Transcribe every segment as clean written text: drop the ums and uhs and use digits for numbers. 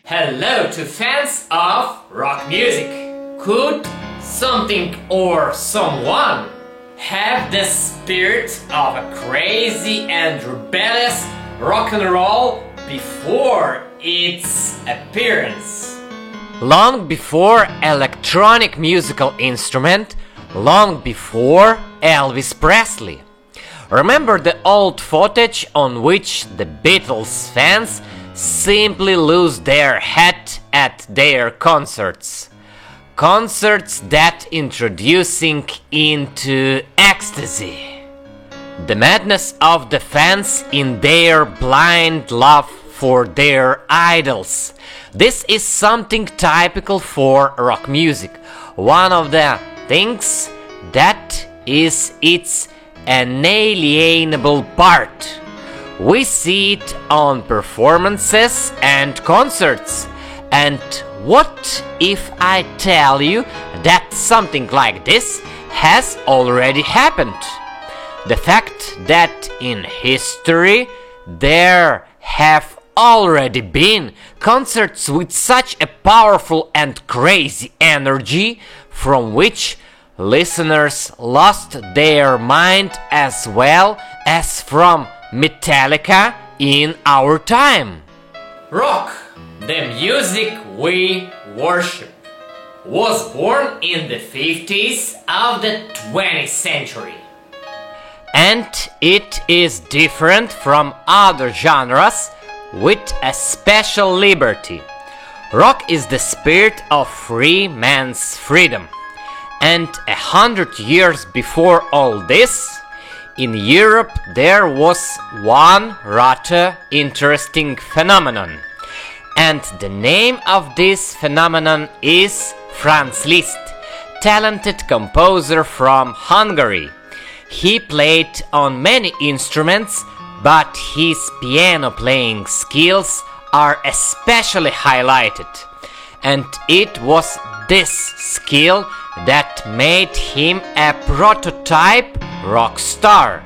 Hello to fans of rock music. Could something or someone have the spirit of a crazy and rebellious rock and roll before its appearance? Long before electronic musical instrument, long before Elvis Presley. Remember the old footage on which the Beatles fans simply lose their head at their concerts. Concerts that introducing into ecstasy. The madness of the fans in their blind love for their idols. This is something typical for rock music. One of the things that is its inalienable part. We see it on performances and concerts. And what if I tell you that something like this has already happened? The fact that in history there have already been concerts with such a powerful and crazy energy from which listeners lost their mind, as well as from Metallica in our time. Rock, the music we worship, was born in the 50s of the 20th century. And it is different from other genres with a special liberty. Rock is the spirit of free man's freedom. And 100 years before all this, in Europe there was one rather interesting phenomenon. And the name of this phenomenon is Franz Liszt, talented composer from Hungary. He played on many instruments, but his piano playing skills are especially highlighted. And it was this skill that made him a prototype rock star,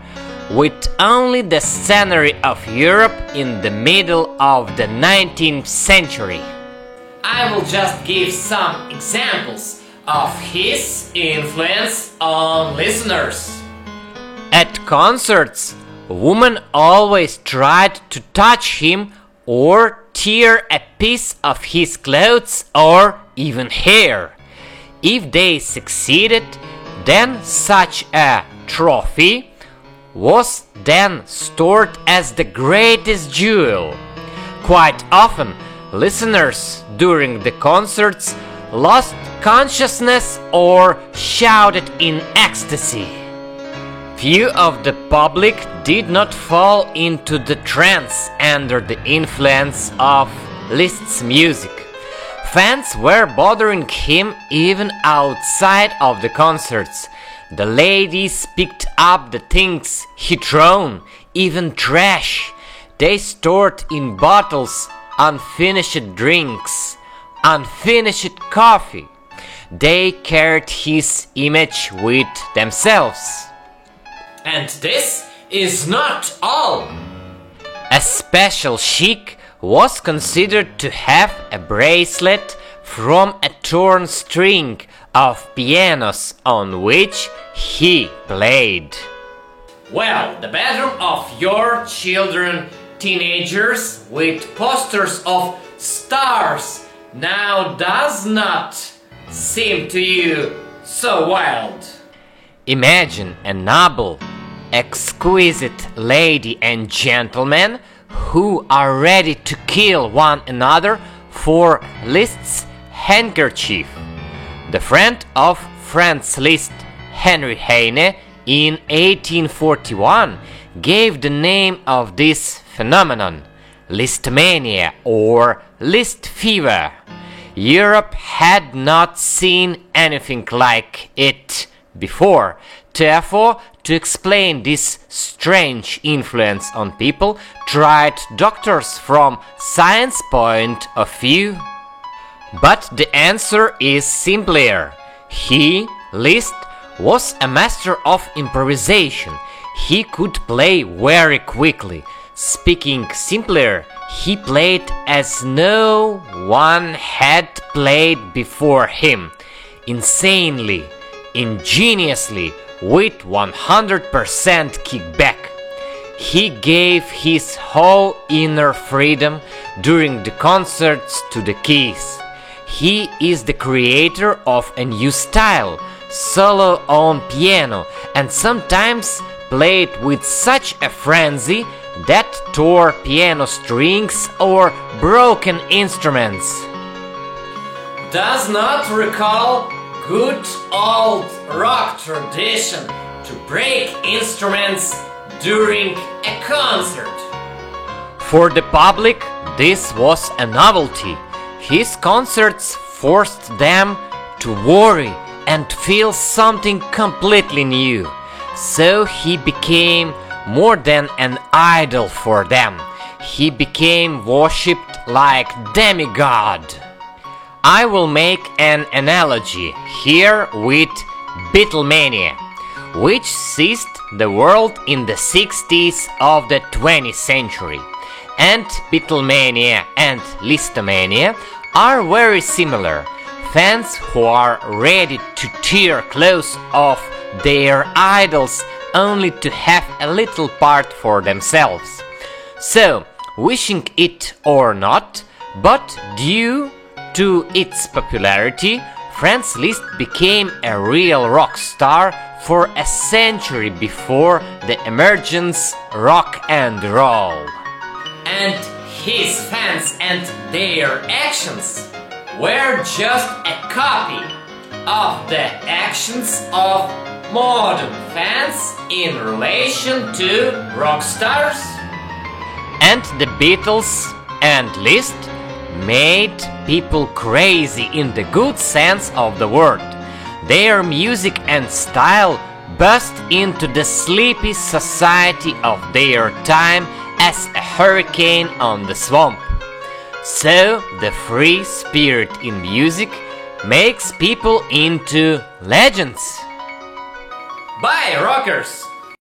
with only the scenery of Europe in the middle of the 19th century. I will just give some examples of his influence on listeners. At concerts, women always tried to touch him or tear a piece of his clothes or even hair. If they succeeded, then such a trophy was then stored as the greatest jewel. Quite often, listeners during the concerts lost consciousness or shouted in ecstasy. Few of the public did not fall into the trance under the influence of Liszt's music. Fans were bothering him even outside of the concerts. The ladies picked up the things he thrown, even trash. They stored in bottles unfinished drinks, unfinished coffee. They carried his image with themselves. And this is not all. A special chic was considered to have a bracelet from a torn string of pianos on which he played. Well, the bedroom of your children, teenagers, with posters of stars now does not seem to you so wild. Imagine a noble, exquisite lady and gentleman who are ready to kill one another for Liszt's handkerchief. The friend of Franz Liszt, Henry Heine, in 1841 gave the name of this phenomenon, Lisztmania or Liszt fever. Europe had not seen anything like it before. Therefore, to explain this strange influence on people, tried doctors from science point of view. But the answer is simpler. He, Liszt, was a master of improvisation. He could play very quickly. Speaking simpler, He played as no one had played before him, insanely, ingeniously, with 100% kickback. He gave his whole inner freedom during the concerts to the keys. He is the creator of a new style, solo on piano, and sometimes played with such a frenzy that tore piano strings or broken instruments. Does not recall good old rock tradition to break instruments during a concert. For the public, this was a novelty. His concerts forced them to worry and feel something completely new. So he became more than an idol for them. He became worshipped like demigod. I will make an analogy here with Beatlemania, which seized the world in the 60s of the 20th century. And Beatlemania and Listomania are very similar. Fans who are ready to tear clothes off their idols only to have a little part for themselves. So, wishing it or not, but due to its popularity, Franz Liszt became a real rock star for a century before the emergence rock and roll. And his fans and their actions were just a copy of the actions of modern fans in relation to rock stars. And the Beatles and Liszt made people crazy in the good sense of the word. Their music and style burst into the sleepy society of their time as a hurricane on the swamp. So the free spirit in music makes people into legends. Bye, rockers!